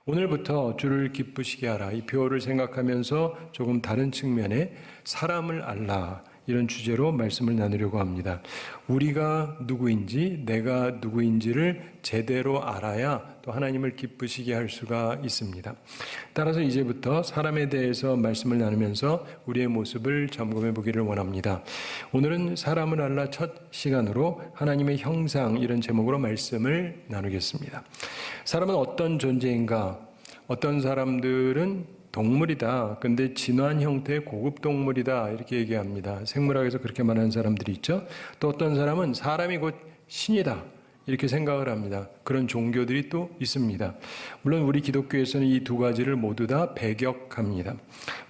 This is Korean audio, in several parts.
오늘부터 주를 기쁘시게 하라. 이 표어를 생각하면서 조금 다른 측면에 사람을 알라, 이런 주제로 말씀을 나누려고 합니다. 우리가 누구인지, 내가 누구인지를 제대로 알아야 또 하나님을 기쁘시게 할 수가 있습니다. 따라서 이제부터 사람에 대해서 말씀을 나누면서 우리의 모습을 점검해 보기를 원합니다. 오늘은 사람을 알라 첫 시간으로 하나님의 형상, 이런 제목으로 말씀을 나누겠습니다. 사람은 어떤 존재인가? 어떤 사람들은 동물이다. 근데 진화한 형태의 고급 동물이다. 이렇게 얘기합니다. 생물학에서 그렇게 말하는 사람들이 있죠. 또 어떤 사람은 사람이 곧 신이다. 이렇게 생각을 합니다. 그런 종교들이 또 있습니다. 물론 우리 기독교에서는 이 두 가지를 모두 다 배격합니다.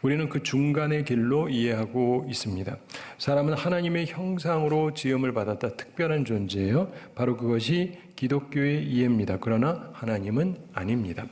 우리는 그 중간의 길로 이해하고 있습니다. 사람은 하나님의 형상으로 지음을 받았다. 특별한 존재예요. 바로 그것이 기독교의 이해입니다. 그러나 하나님은 아닙니다.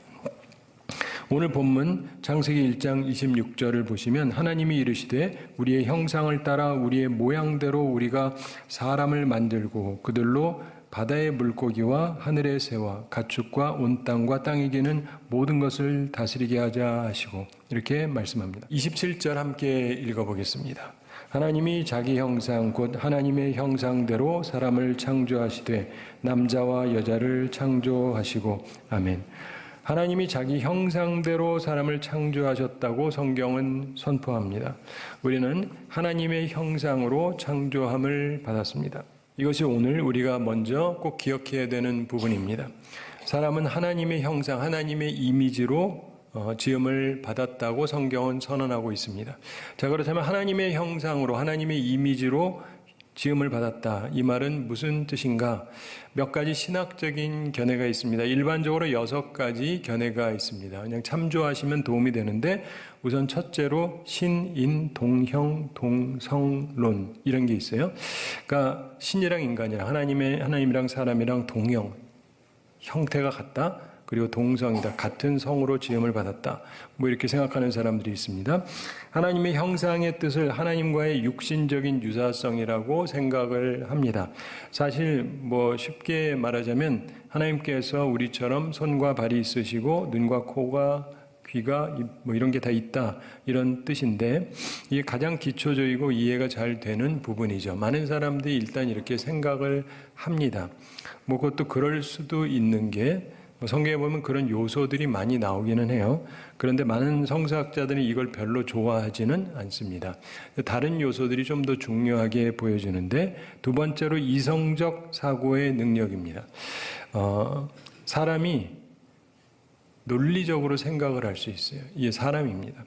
오늘 본문 창세기 1장 26절을 보시면 하나님이 이르시되 우리의 형상을 따라 우리의 모양대로 우리가 사람을 만들고 그들로 바다의 물고기와 하늘의 새와 가축과 온 땅과 땅에 기는 모든 것을 다스리게 하자 하시고, 이렇게 말씀합니다. 27절 함께 읽어보겠습니다. 하나님이 자기 형상 곧 하나님의 형상대로 사람을 창조하시되 남자와 여자를 창조하시고. 아멘. 하나님이 자기 형상대로 사람을 창조하셨다고 성경은 선포합니다. 우리는 하나님의 형상으로 창조함을 받았습니다. 이것이 오늘 우리가 먼저 꼭 기억해야 되는 부분입니다. 사람은 하나님의 형상, 하나님의 이미지로 지음을 받았다고 성경은 선언하고 있습니다. 자, 그렇다면 하나님의 형상으로, 하나님의 이미지로 지음을 받았다. 이 말은 무슨 뜻인가? 몇 가지 신학적인 견해가 있습니다. 일반적으로 6가지 견해가 있습니다. 그냥 참조하시면 도움이 되는데, 우선 첫째로 신인 동형 동성론, 이런 게 있어요. 그러니까 신이랑 인간이랑 하나님이랑 사람이랑 동형, 형태가 같다. 그리고 동성이다. 같은 성으로 지음을 받았다. 뭐 이렇게 생각하는 사람들이 있습니다. 하나님의 형상의 뜻을 하나님과의 육신적인 유사성이라고 생각을 합니다. 사실 뭐 쉽게 말하자면 하나님께서 우리처럼 손과 발이 있으시고 눈과 코가 귀가 뭐 이런 게 다 있다, 이런 뜻인데, 이게 가장 기초적이고 이해가 잘 되는 부분이죠. 많은 사람들이 일단 이렇게 생각을 합니다. 뭐 그것도 그럴 수도 있는 게, 성경에 보면 그런 요소들이 많이 나오기는 해요. 그런데 많은 성서학자들이 이걸 별로 좋아하지는 않습니다. 다른 요소들이 좀 더 중요하게 보여지는데, 두 번째로 이성적 사고의 능력입니다. 사람이 논리적으로 생각을 할 수 있어요. 이게 사람입니다.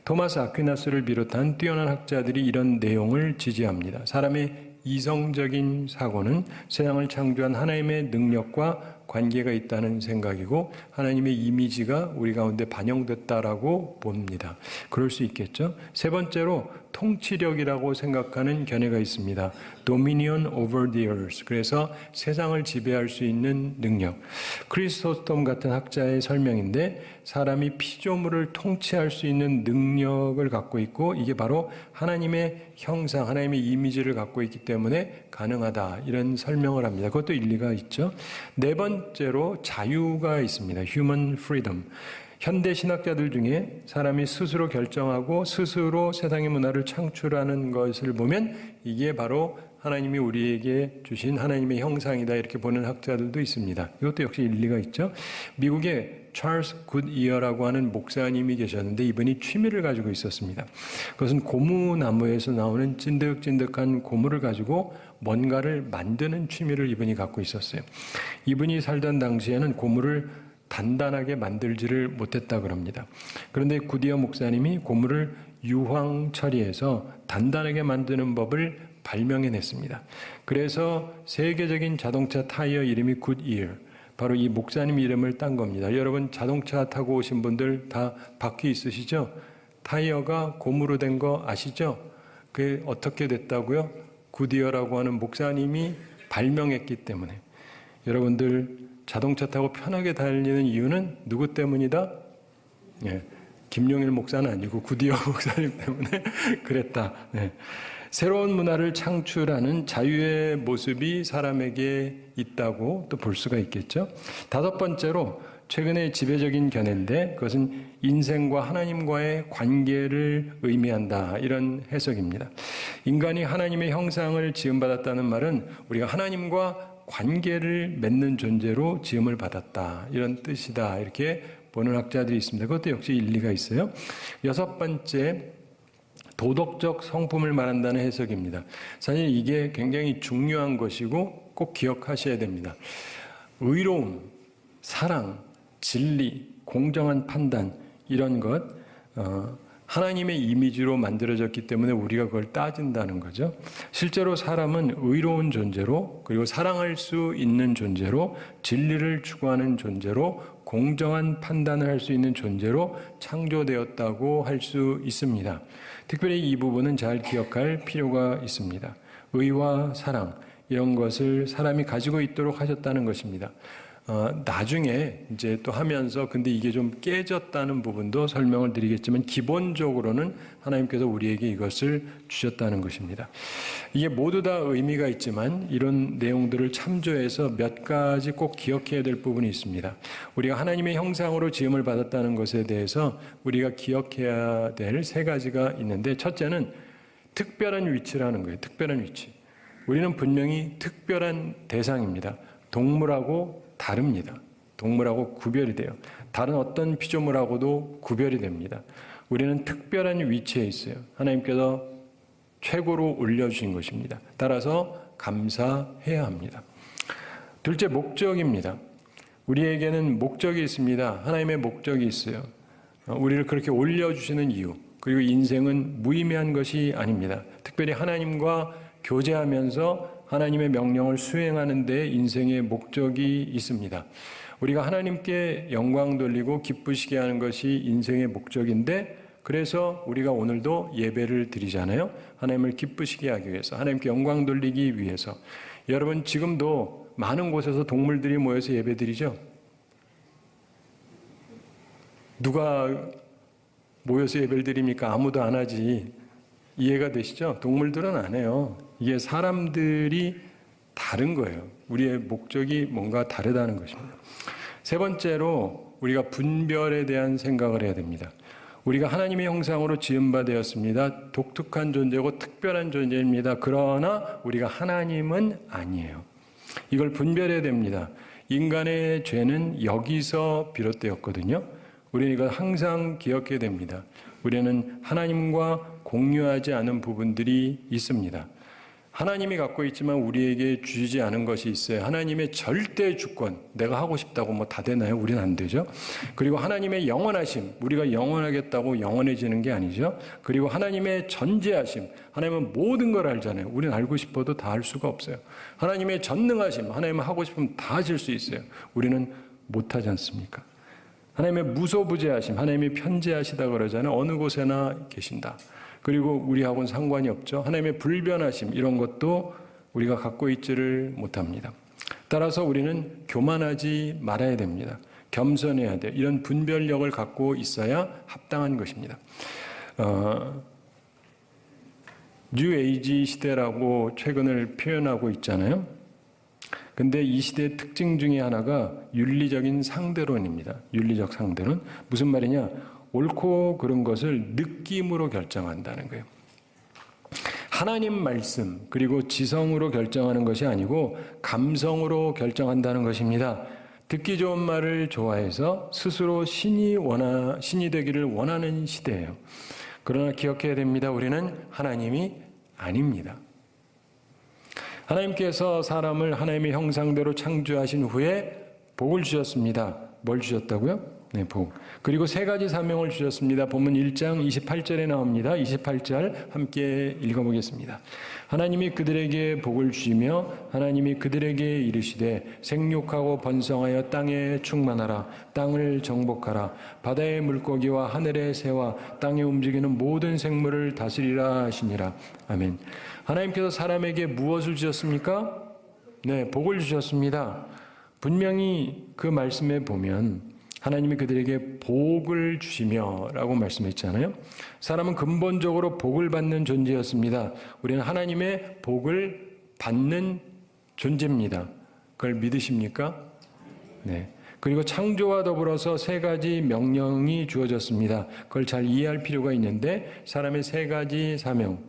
토마스 아퀴나스를 비롯한 뛰어난 학자들이 이런 내용을 지지합니다. 사람의 이성적인 사고는 세상을 창조한 하나님의 능력과 관계가 있다는 생각이고, 하나님의 이미지가 우리 가운데 반영됐다라고 봅니다. 그럴 수 있겠죠. 세 번째로 통치력이라고 생각하는 견해가 있습니다. Dominion over the earth. 그래서 세상을 지배할 수 있는 능력. 크리스토스톰 같은 학자의 설명인데, 사람이 피조물을 통치할 수 있는 능력을 갖고 있고, 이게 바로 하나님의 형상, 하나님의 이미지를 갖고 있기 때문에 가능하다, 이런 설명을 합니다. 그것도 일리가 있죠. 네 번째로 자유가 있습니다. Human freedom. 현대 신학자들 중에 사람이 스스로 결정하고 스스로 세상의 문화를 창출하는 것을 보면 이게 바로 하나님이 우리에게 주신 하나님의 형상이다, 이렇게 보는 학자들도 있습니다. 이것도 역시 일리가 있죠. 미국에 찰스 굿이어라고 하는 목사님이 계셨는데, 이분이 취미를 가지고 있었습니다. 그것은 고무나무에서 나오는 찐득찐득한 고무를 가지고 뭔가를 만드는 취미를 이분이 갖고 있었어요. 이분이 살던 당시에는 고무를 단단하게 만들지를 못했다 그럽니다. 그런데 굿이어 목사님이 고무를 유황 처리해서 단단하게 만드는 법을 발명해냈습니다. 그래서 세계적인 자동차 타이어 이름이 굿이어, 바로 이 목사님 이름을 딴 겁니다. 여러분 자동차 타고 오신 분들 다 바퀴 있으시죠? 타이어가 고무로 된 거 아시죠? 그게 어떻게 됐다고요? 굿이어라고 하는 목사님이 발명했기 때문에. 여러분들 자동차 타고 편하게 달리는 이유는 누구 때문이다? 김용일 목사는 아니고 굿이어 목사님 때문에 그랬다. 새로운 문화를 창출하는 자유의 모습이 사람에게 있다고 또 볼 수가 있겠죠. 다섯 번째로 최근의 지배적인 견해인데 그것은 인생과 하나님과의 관계를 의미한다, 이런 해석입니다. 인간이 하나님의 형상을 지음받았다는 말은 우리가 하나님과 관계를 맺는 존재로 지음을 받았다, 이런 뜻이다, 이렇게 보는 학자들이 있습니다. 그것도 역시 일리가 있어요. 여섯 번째, 도덕적 성품을 말한다는 해석입니다. 사실 이게 굉장히 중요한 것이고 꼭 기억하셔야 됩니다. 의로움, 사랑, 진리, 공정한 판단, 이런 것, 하나님의 이미지로 만들어졌기 때문에 우리가 그걸 따진다는 거죠. 실제로 사람은 의로운 존재로, 그리고 사랑할 수 있는 존재로, 진리를 추구하는 존재로, 공정한 판단을 할 수 있는 존재로 창조되었다고 할 수 있습니다. 특별히 이 부분은 잘 기억할 필요가 있습니다. 의와 사랑, 이런 것을 사람이 가지고 있도록 하셨다는 것입니다. 나중에 이제 또 하면서 근데 이게 좀 깨졌다는 부분도 설명을 드리겠지만 기본적으로는 하나님께서 우리에게 이것을 주셨다는 것입니다. 이게 모두 다 의미가 있지만 이런 내용들을 참조해서 몇 가지 꼭 기억해야 될 부분이 있습니다. 우리가 하나님의 형상으로 지음을 받았다는 것에 대해서 우리가 기억해야 될 세 가지가 있는데, 첫째는 특별한 위치라는 거예요. 특별한 위치. 우리는 분명히 특별한 대상입니다. 동물하고 다릅니다. 동물하고 구별이 돼요. 다른 어떤 피조물하고도 구별이 됩니다. 우리는 특별한 위치에 있어요. 하나님께서 최고로 올려주신 것입니다. 따라서 감사해야 합니다. 둘째, 목적입니다. 우리에게는 목적이 있습니다. 하나님의 목적이 있어요. 우리를 그렇게 올려주시는 이유, 그리고 인생은 무의미한 것이 아닙니다. 특별히 하나님과 교제하면서 하나님의 명령을 수행하는 데 인생의 목적이 있습니다. 우리가 하나님께 영광 돌리고 기쁘시게 하는 것이 인생의 목적인데, 그래서 우리가 오늘도 예배를 드리잖아요. 하나님을 기쁘시게 하기 위해서, 하나님께 영광 돌리기 위해서. 여러분, 지금도 많은 곳에서 동물들이 모여서 예배 드리죠? 누가 모여서 예배를 드립니까? 아무도 안 하지. 이해가 되시죠? 동물들은 안 해요. 이게 사람들이 다른 거예요. 우리의 목적이 뭔가 다르다는 것입니다. 세 번째로 우리가 분별에 대한 생각을 해야 됩니다. 우리가 하나님의 형상으로 지음받았습니다. 독특한 존재고 특별한 존재입니다. 그러나 우리가 하나님은 아니에요. 이걸 분별해야 됩니다. 인간의 죄는 여기서 비롯되었거든요. 우리는 이걸 항상 기억해야 됩니다. 우리는 하나님과 공유하지 않은 부분들이 있습니다. 하나님이 갖고 있지만 우리에게 주지 않은 것이 있어요. 하나님의 절대 주권, 내가 하고 싶다고 뭐 다 되나요? 우리는 안 되죠. 그리고 하나님의 영원하심, 우리가 영원하겠다고 영원해지는 게 아니죠. 그리고 하나님의 전지하심, 하나님은 모든 걸 알잖아요. 우리는 알고 싶어도 다 알 수가 없어요. 하나님의 전능하심, 하나님은 하고 싶으면 다 하실 수 있어요. 우리는 못하지 않습니까? 하나님의 무소부재하심, 하나님이 편재하시다 그러잖아요. 어느 곳에나 계신다. 그리고 우리하고는 상관이 없죠. 하나님의 불변하심, 이런 것도 우리가 갖고 있지를 못합니다. 따라서 우리는 교만하지 말아야 됩니다. 겸손해야 돼요. 이런 분별력을 갖고 있어야 합당한 것입니다. 뉴 에이지 시대라고 최근을 표현하고 있잖아요. 근데 이 시대의 특징 중에 하나가 윤리적인 상대론입니다. 윤리적 상대론. 무슨 말이냐? 옳고 그른 것을 느낌으로 결정한다는 거예요. 하나님 말씀, 그리고 지성으로 결정하는 것이 아니고 감성으로 결정한다는 것입니다. 듣기 좋은 말을 좋아해서 스스로 신이 되기를 원하는 시대예요. 그러나 기억해야 됩니다. 우리는 하나님이 아닙니다. 하나님께서 사람을 하나님의 형상대로 창조하신 후에 복을 주셨습니다. 뭘 주셨다고요? 네, 복. 그리고 세 가지 사명을 주셨습니다. 본문 1장 28절에 나옵니다. 28절 함께 읽어보겠습니다. 하나님이 그들에게 복을 주시며 하나님이 그들에게 이르시되 생육하고 번성하여 땅에 충만하라. 땅을 정복하라. 바다의 물고기와 하늘의 새와 땅에 움직이는 모든 생물을 다스리라 하시니라. 아멘. 하나님께서 사람에게 무엇을 주셨습니까? 네, 복을 주셨습니다. 분명히 그 말씀에 보면 하나님이 그들에게 복을 주시며 라고 말씀했잖아요. 사람은 근본적으로 복을 받는 존재였습니다. 우리는 하나님의 복을 받는 존재입니다. 그걸 믿으십니까? 네. 그리고 창조와 더불어서 세 가지 명령이 주어졌습니다. 그걸 잘 이해할 필요가 있는데 사람의 세 가지 사명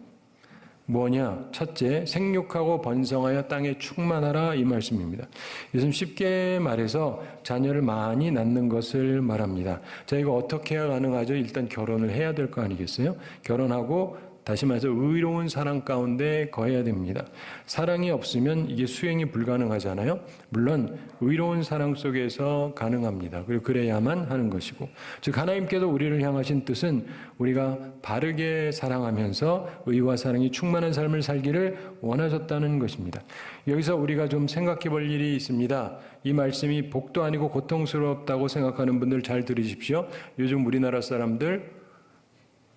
뭐냐? 첫째, 생육하고 번성하여 땅에 충만하라 이 말씀입니다. 요즘 쉽게 말해서 자녀를 많이 낳는 것을 말합니다. 자, 이거 어떻게 해야 가능하죠? 일단 결혼을 해야 될 거 아니겠어요? 결혼하고 다시 말해서 의로운 사랑 가운데 거해야 됩니다. 사랑이 없으면 이게 수행이 불가능하잖아요. 물론 의로운 사랑 속에서 가능합니다. 그리고 그래야만 하는 것이고, 즉 하나님께서 우리를 향하신 뜻은 우리가 바르게 사랑하면서 의와 사랑이 충만한 삶을 살기를 원하셨다는 것입니다. 여기서 우리가 좀 생각해 볼 일이 있습니다. 이 말씀이 복도 아니고 고통스럽다고 생각하는 분들 잘 들으십시오. 요즘 우리나라 사람들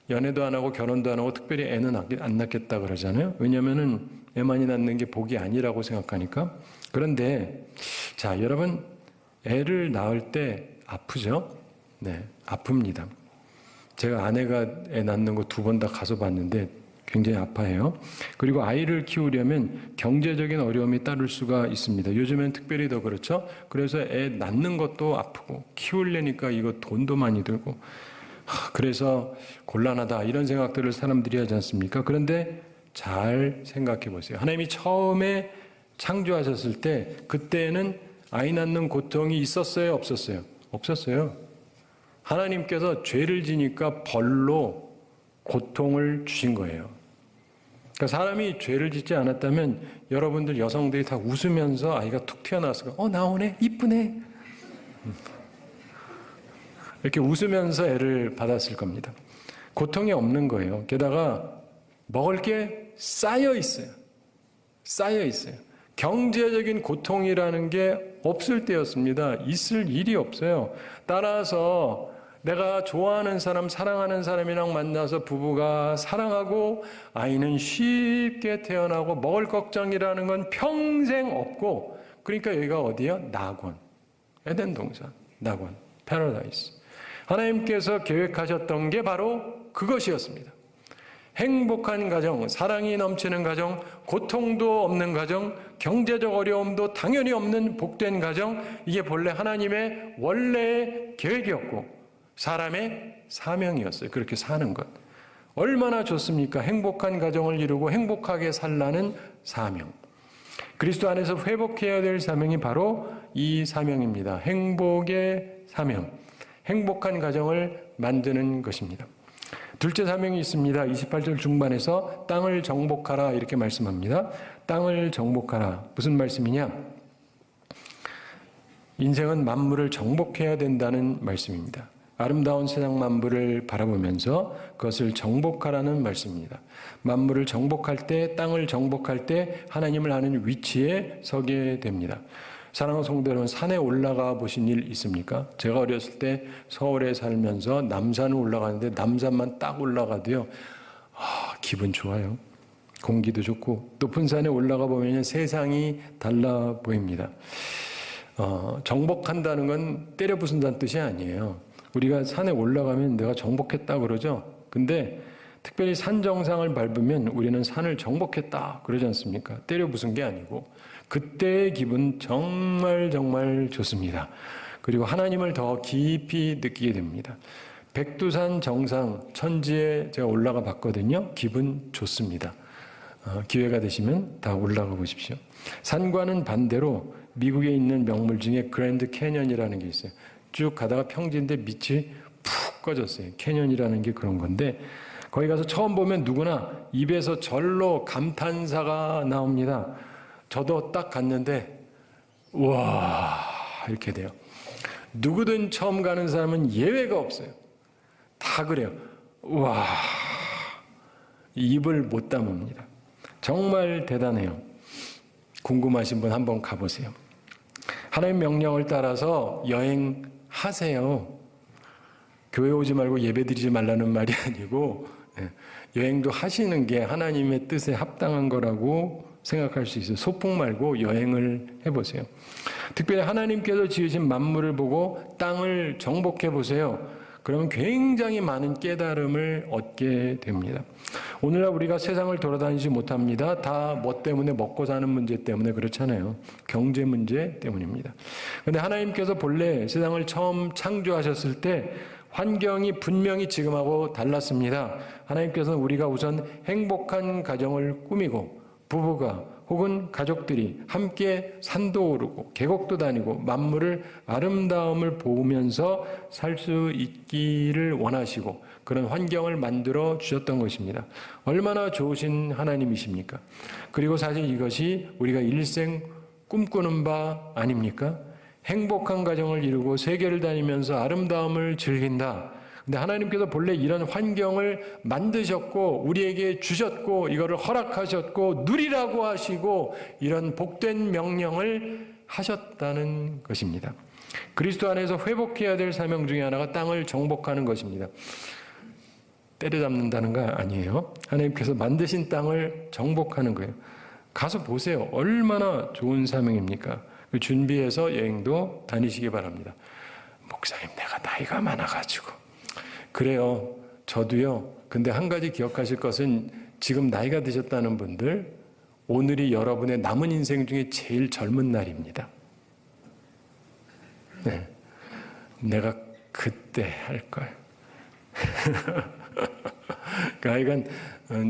연애도 안 하고 결혼도 안 하고 특별히 애는 안 낳겠다 그러잖아요. 왜냐하면은 애 많이 낳는 게 복이 아니라고 생각하니까. 그런데 자, 여러분 애를 낳을 때 아프죠? 네, 아픕니다. 제가 아내가 애 낳는 거 2번 다 가서 봤는데 굉장히 아파해요. 그리고 아이를 키우려면 경제적인 어려움이 따를 수가 있습니다. 요즘엔 특별히 더 그렇죠. 그래서 애 낳는 것도 아프고 키우려니까 이거 돈도 많이 들고 그래서 곤란하다 이런 생각들을 사람들이 하지 않습니까? 그런데 잘 생각해 보세요. 하나님이 처음에 창조하셨을 때 그때는 아이 낳는 고통이 있었어요? 없었어요? 없었어요. 하나님께서 죄를 지니까 벌로 고통을 주신 거예요. 그러니까 사람이 죄를 짓지 않았다면 여러분들 여성들이 다 웃으면서 아이가 툭 튀어나왔을 거예요. 나오네, 이쁘네. 이렇게 웃으면서 애를 받았을 겁니다. 고통이 없는 거예요. 게다가 먹을 게 쌓여 있어요. 쌓여 있어요. 경제적인 고통이라는 게 없을 때였습니다. 있을 일이 없어요. 따라서 내가 좋아하는 사람, 사랑하는 사람이랑 만나서 부부가 사랑하고 아이는 쉽게 태어나고 먹을 걱정이라는 건 평생 없고, 그러니까 여기가 어디예요? 낙원. 에덴 동산. 낙원. 패러다이스. 하나님께서 계획하셨던 게 바로 그것이었습니다. 행복한 가정, 사랑이 넘치는 가정, 고통도 없는 가정, 경제적 어려움도 당연히 없는 복된 가정, 이게 본래 하나님의 원래의 계획이었고 사람의 사명이었어요. 그렇게 사는 것. 얼마나 좋습니까? 행복한 가정을 이루고 행복하게 살라는 사명. 그리스도 안에서 회복해야 될 사명이 바로 이 사명입니다. 행복의 사명. 행복한 가정을 만드는 것입니다. 둘째 사명이 있습니다. 28절 중반에서 땅을 정복하라 이렇게 말씀합니다. 땅을 정복하라. 무슨 말씀이냐? 인생은 만물을 정복해야 된다는 말씀입니다. 아름다운 세상 만물을 바라보면서 그것을 정복하라는 말씀입니다. 만물을 정복할 때, 땅을 정복할 때 하나님을 아는 위치에 서게 됩니다. 사랑하는 성도 여러분, 산에 올라가 보신 일 있습니까? 제가 어렸을 때 서울에 살면서 남산을 올라가는데 남산만 딱 올라가도요, 기분 좋아요. 공기도 좋고 높은 산에 올라가 보면 세상이 달라 보입니다. 정복한다는 건 때려 부순다는 뜻이 아니에요. 우리가 산에 올라가면 내가 정복했다 그러죠. 근데 특별히 산 정상을 밟으면 우리는 산을 정복했다 그러지 않습니까? 때려 부순 게 아니고 그때의 기분 정말 정말 좋습니다. 그리고 하나님을 더 깊이 느끼게 됩니다. 백두산 정상 천지에 제가 올라가 봤거든요. 기분 좋습니다. 기회가 되시면 다 올라가 보십시오. 산과는 반대로 미국에 있는 명물 중에 그랜드 캐년이라는 게 있어요. 쭉 가다가 평지인데 밑이 푹 꺼졌어요. 캐년이라는 게 그런 건데 거기 가서 처음 보면 누구나 입에서 절로 감탄사가 나옵니다. 저도 딱 갔는데 우와 이렇게 돼요. 누구든 처음 가는 사람은 예외가 없어요. 다 그래요. 우와 입을 못 담습니다. 정말 대단해요. 궁금하신 분 한번 가보세요. 하나님 명령을 따라서 여행하세요. 교회 오지 말고 예배 드리지 말라는 말이 아니고 여행도 하시는 게 하나님의 뜻에 합당한 거라고 생각할 수 있어요. 소풍 말고 여행을 해보세요. 특별히 하나님께서 지으신 만물을 보고 땅을 정복해 보세요. 그러면 굉장히 많은 깨달음을 얻게 됩니다. 오늘날 우리가 세상을 돌아다니지 못합니다. 다 뭐 때문에? 먹고 사는 문제 때문에 그렇잖아요. 경제 문제 때문입니다. 그런데 하나님께서 본래 세상을 처음 창조하셨을 때 환경이 분명히 지금하고 달랐습니다. 하나님께서는 우리가 우선 행복한 가정을 꾸미고 부부가 혹은 가족들이 함께 산도 오르고 계곡도 다니고 만물을 아름다움을 보면서 살 수 있기를 원하시고 그런 환경을 만들어 주셨던 것입니다. 얼마나 좋으신 하나님이십니까? 그리고 사실 이것이 우리가 일생 꿈꾸는 바 아닙니까? 행복한 가정을 이루고 세계를 다니면서 아름다움을 즐긴다. 근데 하나님께서 본래 이런 환경을 만드셨고 우리에게 주셨고 이거를 허락하셨고 누리라고 하시고 이런 복된 명령을 하셨다는 것입니다. 그리스도 안에서 회복해야 될 사명 중에 하나가 땅을 정복하는 것입니다. 때려잡는다는 거 아니에요. 하나님께서 만드신 땅을 정복하는 거예요. 가서 보세요. 얼마나 좋은 사명입니까? 준비해서 여행도 다니시기 바랍니다. 목사님, 내가 나이가 많아가지고. 그래요. 저도요. 근데 한 가지 기억하실 것은 지금 나이가 드셨다는 분들, 오늘이 여러분의 남은 인생 중에 제일 젊은 날입니다. 네. 내가 그때 할 걸. 그러니까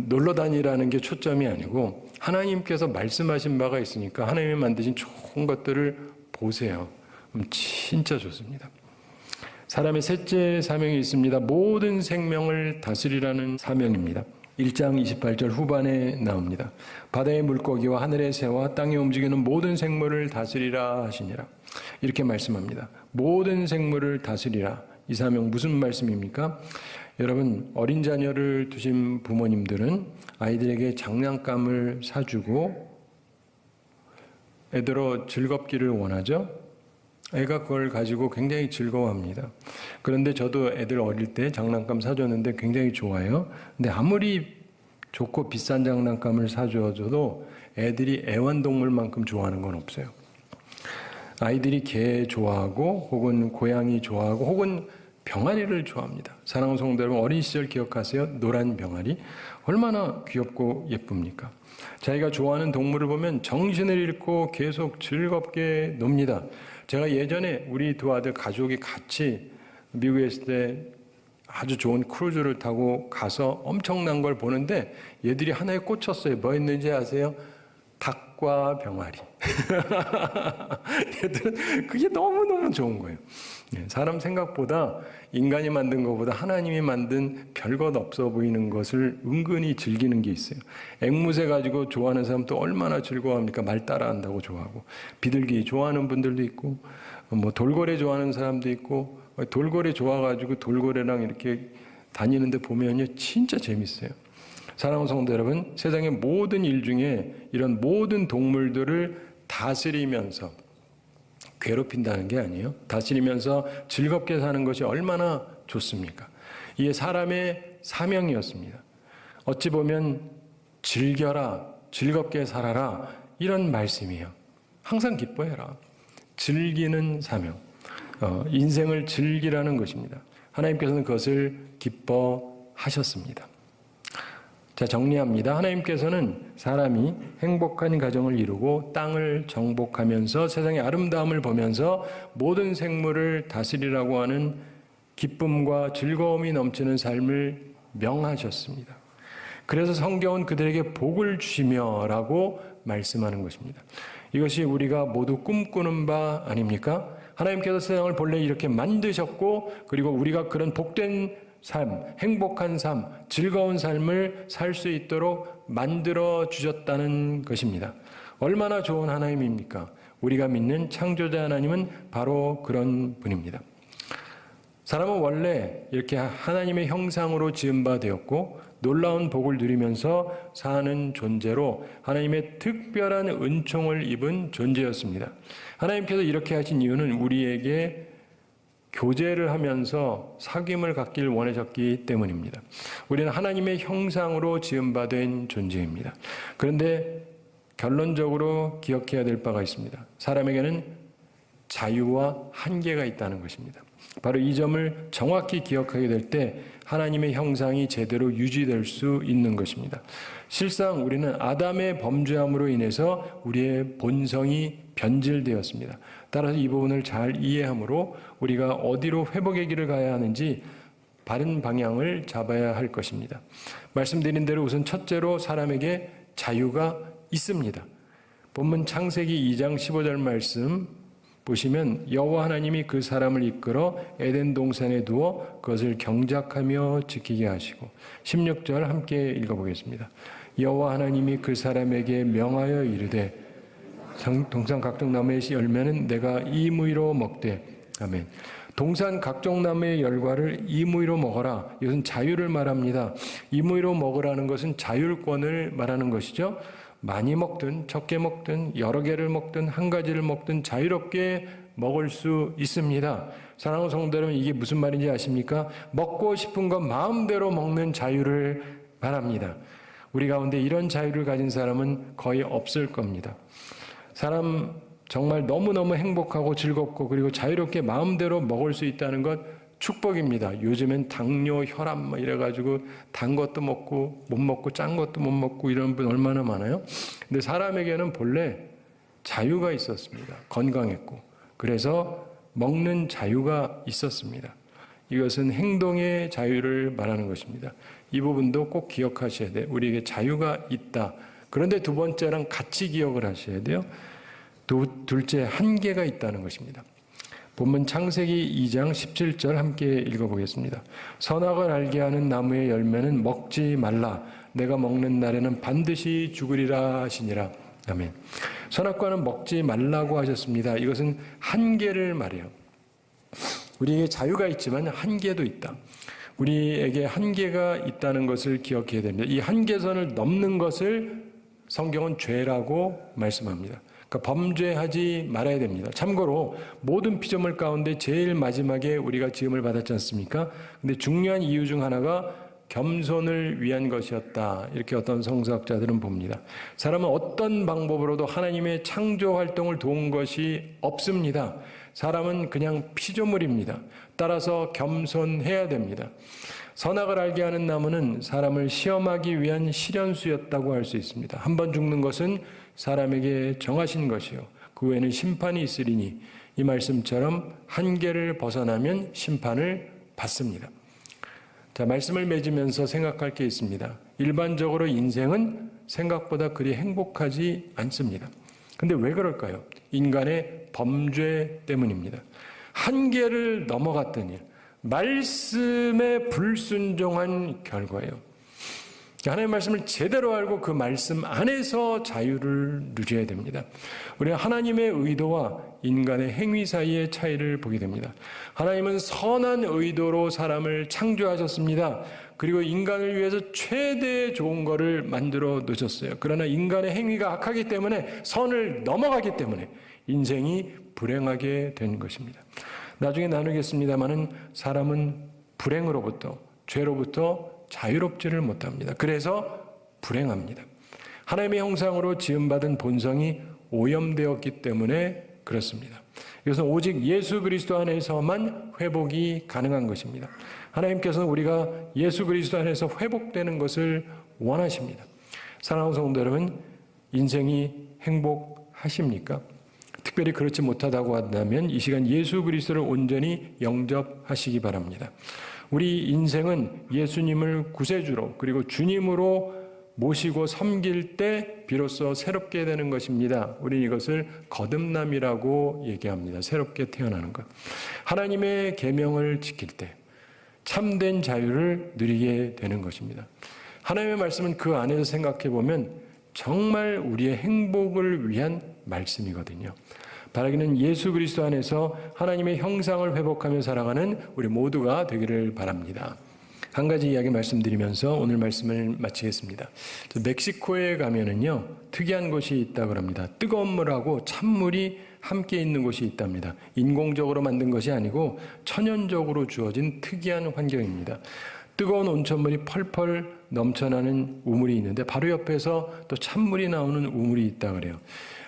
놀러 다니라는 게 초점이 아니고 하나님께서 말씀하신 바가 있으니까 하나님이 만드신 좋은 것들을 보세요. 진짜 좋습니다. 사람의 셋째 사명이 있습니다. 모든 생명을 다스리라는 사명입니다. 1장 28절 후반에 나옵니다. 바다의 물고기와 하늘의 새와 땅에 움직이는 모든 생물을 다스리라 하시니라. 이렇게 말씀합니다. 모든 생물을 다스리라. 이 사명 무슨 말씀입니까? 여러분, 어린 자녀를 두신 부모님들은 아이들에게 장난감을 사주고 애들어 즐겁기를 원하죠. 애가 그걸 가지고 굉장히 즐거워합니다. 그런데 저도 애들 어릴 때 장난감 사줬는데 굉장히 좋아요. 근데 아무리 좋고 비싼 장난감을 사줘도 애들이 애완동물만큼 좋아하는 건 없어요. 아이들이 개 좋아하고 혹은 고양이 좋아하고 혹은 병아리를 좋아합니다. 사랑하는 성도 여러분, 어린 시절 기억하세요? 노란 병아리. 얼마나 귀엽고 예쁩니까? 자기가 좋아하는 동물을 보면 정신을 잃고 계속 즐겁게 놉니다. 제가 예전에 우리 두 아들 가족이 같이 미국에 있을 때 아주 좋은 크루즈를 타고 가서 엄청난 걸 보는데 얘들이 하나에 꽂혔어요. 뭐 했는지 아세요? 닭과 병아리. 얘들은 그게 너무너무 좋은 거예요. 사람 생각보다 인간이 만든 것보다 하나님이 만든 별것 없어 보이는 것을 은근히 즐기는 게 있어요. 앵무새 가지고 좋아하는 사람도 얼마나 즐거워합니까? 말 따라한다고 좋아하고. 비둘기 좋아하는 분들도 있고 뭐 돌고래 좋아하는 사람도 있고 돌고래 좋아가지고 돌고래랑 이렇게 다니는데 보면요 진짜 재밌어요. 사랑하는 성도 여러분, 세상의 모든 일 중에 이런 모든 동물들을 다스리면서 괴롭힌다는 게 아니에요. 다스리면서 즐겁게 사는 것이 얼마나 좋습니까? 이게 사람의 사명이었습니다. 어찌 보면 즐겨라, 즐겁게 살아라 이런 말씀이에요. 항상 기뻐해라. 즐기는 사명, 인생을 즐기라는 것입니다. 하나님께서는 그것을 기뻐하셨습니다. 자, 정리합니다. 하나님께서는 사람이 행복한 가정을 이루고 땅을 정복하면서 세상의 아름다움을 보면서 모든 생물을 다스리라고 하는 기쁨과 즐거움이 넘치는 삶을 명하셨습니다. 그래서 성경은 그들에게 복을 주시며라고 말씀하는 것입니다. 이것이 우리가 모두 꿈꾸는 바 아닙니까? 하나님께서 세상을 본래 이렇게 만드셨고 그리고 우리가 그런 복된 삶, 행복한 삶, 즐거운 삶을 살 수 있도록 만들어 주셨다는 것입니다. 얼마나 좋은 하나님입니까? 우리가 믿는 창조자 하나님은 바로 그런 분입니다. 사람은 원래 이렇게 하나님의 형상으로 지은 바 되었고 놀라운 복을 누리면서 사는 존재로 하나님의 특별한 은총을 입은 존재였습니다. 하나님께서 이렇게 하신 이유는 우리에게 교제를 하면서 사귐을 갖길 원하셨기 때문입니다. 우리는 하나님의 형상으로 지음받은 존재입니다. 그런데 결론적으로 기억해야 될 바가 있습니다. 사람에게는 자유와 한계가 있다는 것입니다. 바로 이 점을 정확히 기억하게 될 때 하나님의 형상이 제대로 유지될 수 있는 것입니다. 실상 우리는 아담의 범죄함으로 인해서 우리의 본성이 변질되었습니다. 따라서 이 부분을 잘 이해함으로 우리가 어디로 회복의 길을 가야 하는지 바른 방향을 잡아야 할 것입니다. 말씀드린 대로 우선 첫째로 사람에게 자유가 있습니다. 본문 창세기 2장 15절 말씀 보시면 여호와 하나님이 그 사람을 이끌어 에덴 동산에 두어 그것을 경작하며 지키게 하시고 16절 함께 읽어보겠습니다. 여호와 하나님이 그 사람에게 명하여 이르되 동산 각종 나무의 열매는 내가 이무이로 먹되 아멘. 동산 각종 나무의 열과를 이무이로 먹어라. 이것은 자유를 말합니다. 이무이로 먹으라는 것은 자율권을 말하는 것이죠. 많이 먹든 적게 먹든 여러 개를 먹든 한 가지를 먹든 자유롭게 먹을 수 있습니다. 사랑하는 성도 여러분, 이게 무슨 말인지 아십니까? 먹고 싶은 것 마음대로 먹는 자유를 말합니다. 우리 가운데 이런 자유를 가진 사람은 거의 없을 겁니다. 사람 정말 너무너무 행복하고 즐겁고 그리고 자유롭게 마음대로 먹을 수 있다는 것 축복입니다. 요즘엔 당뇨, 혈압 이래가지고 단 것도 먹고 못 먹고 짠 것도 못 먹고 이런 분 얼마나 많아요? 근데 사람에게는 본래 자유가 있었습니다. 건강했고 그래서 먹는 자유가 있었습니다. 이것은 행동의 자유를 말하는 것입니다. 이 부분도 꼭 기억하셔야 돼요. 우리에게 자유가 있다. 그런데 두 번째랑 같이 기억을 하셔야 돼요. 둘째, 한계가 있다는 것입니다. 본문 창세기 2장 17절 함께 읽어보겠습니다. 선악을 알게 하는 나무의 열매는 먹지 말라. 내가 먹는 날에는 반드시 죽으리라 하시니라. 아멘. 선악과는 먹지 말라고 하셨습니다. 이것은 한계를 말해요. 우리에게 자유가 있지만 한계도 있다. 우리에게 한계가 있다는 것을 기억해야 됩니다. 이 한계선을 넘는 것을 성경은 죄라고 말씀합니다. 그러니까 범죄하지 말아야 됩니다. 참고로 모든 피조물 가운데 제일 마지막에 우리가 지음을 받았지 않습니까? 근데 중요한 이유 중 하나가 겸손을 위한 것이었다. 이렇게 어떤 성서학자들은 봅니다. 사람은 어떤 방법으로도 하나님의 창조 활동을 도운 것이 없습니다. 사람은 그냥 피조물입니다. 따라서 겸손해야 됩니다. 선악을 알게 하는 나무는 사람을 시험하기 위한 시련수였다고 할 수 있습니다. 한 번 죽는 것은 사람에게 정하신 것이요 그 후에는 심판이 있으리니 이 말씀처럼 한계를 벗어나면 심판을 받습니다. 자, 말씀을 맺으면서 생각할 게 있습니다. 일반적으로 인생은 생각보다 그리 행복하지 않습니다. 근데 왜 그럴까요? 인간의 범죄 때문입니다. 한계를 넘어갔더니 말씀에 불순종한 결과예요. 하나님의 말씀을 제대로 알고 그 말씀 안에서 자유를 누려야 됩니다. 우리가 하나님의 의도와 인간의 행위 사이의 차이를 보게 됩니다. 하나님은 선한 의도로 사람을 창조하셨습니다. 그리고 인간을 위해서 최대의 좋은 것을 만들어 놓으셨어요. 그러나 인간의 행위가 악하기 때문에 선을 넘어가기 때문에 인생이 불행하게 된 것입니다. 나중에 나누겠습니다마는 사람은 불행으로부터 죄로부터 자유롭지를 못합니다. 그래서 불행합니다. 하나님의 형상으로 지음받은 본성이 오염되었기 때문에 그렇습니다. 이것은 오직 예수 그리스도 안에서만 회복이 가능한 것입니다. 하나님께서는 우리가 예수 그리스도 안에서 회복되는 것을 원하십니다. 사랑하는 성도 여러분, 인생이 행복하십니까? 특별히 그렇지 못하다고 한다면 이 시간 예수 그리스도를 온전히 영접하시기 바랍니다. 우리 인생은 예수님을 구세주로 그리고 주님으로 모시고 섬길 때 비로소 새롭게 되는 것입니다. 우리는 이것을 거듭남이라고 얘기합니다. 새롭게 태어나는 것. 하나님의 계명을 지킬 때 참된 자유를 누리게 되는 것입니다. 하나님의 말씀은 그 안에서 생각해 보면 정말 우리의 행복을 위한 말씀이거든요. 바라기는 예수 그리스도 안에서 하나님의 형상을 회복하며 살아가는 우리 모두가 되기를 바랍니다. 한 가지 이야기 말씀드리면서 오늘 말씀을 마치겠습니다. 멕시코에 가면은요, 특이한 곳이 있다고 합니다. 뜨거운 물하고 찬물이 함께 있는 곳이 있답니다. 인공적으로 만든 것이 아니고 천연적으로 주어진 특이한 환경입니다. 뜨거운 온천물이 펄펄 넘쳐나는 우물이 있는데 바로 옆에서 또 찬물이 나오는 우물이 있다 그래요.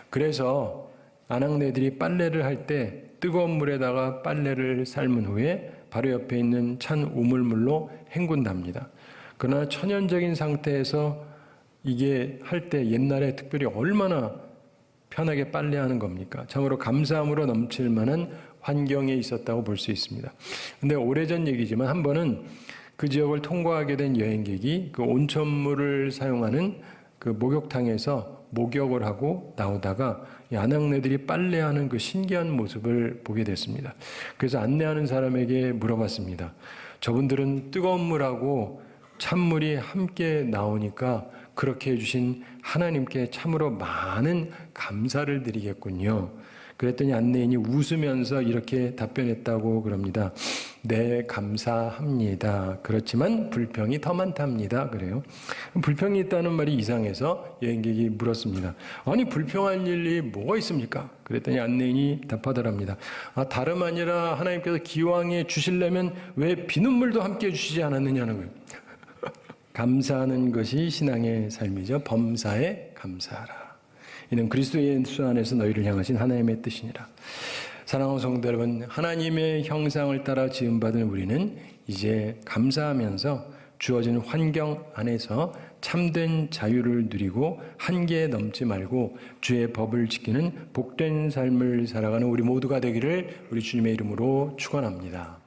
그래서 아낙네들이 빨래를 할 때 뜨거운 물에다가 빨래를 삶은 후에 바로 옆에 있는 찬 우물물로 헹군답니다. 그러나 천연적인 상태에서 이게 할 때 옛날에 특별히 얼마나 편하게 빨래하는 겁니까? 참으로 감사함으로 넘칠 만한 환경에 있었다고 볼 수 있습니다. 근데 오래전 얘기지만 한 번은 그 지역을 통과하게 된 여행객이 그 온천물을 사용하는 그 목욕탕에서 목욕을 하고 나오다가 이 아낙네들이 빨래하는 그 신기한 모습을 보게 됐습니다. 그래서 안내하는 사람에게 물어봤습니다. 저분들은 뜨거운 물하고 찬물이 함께 나오니까 그렇게 해주신 하나님께 참으로 많은 감사를 드리겠군요. 그랬더니 안내인이 웃으면서 이렇게 답변했다고 그럽니다. 네, 감사합니다. 그렇지만 불평이 더 많답니다. 그래요. 불평이 있다는 말이 이상해서 여행객이 물었습니다. 아니, 불평할 일이 뭐가 있습니까? 그랬더니 안내인이 답하더랍니다. 다름 아니라 하나님께서 기왕에 주시려면 왜 비눗물도 함께 주시지 않았느냐는 거예요. 감사하는 것이 신앙의 삶이죠. 범사에 감사하라. 이는 그리스도 예수 안에서 너희를 향하신 하나님의 뜻이니라. 사랑하는 성도 여러분, 하나님의 형상을 따라 지음받은 우리는 이제 감사하면서 주어진 환경 안에서 참된 자유를 누리고 한계에 넘지 말고 주의 법을 지키는 복된 삶을 살아가는 우리 모두가 되기를 우리 주님의 이름으로 축원합니다.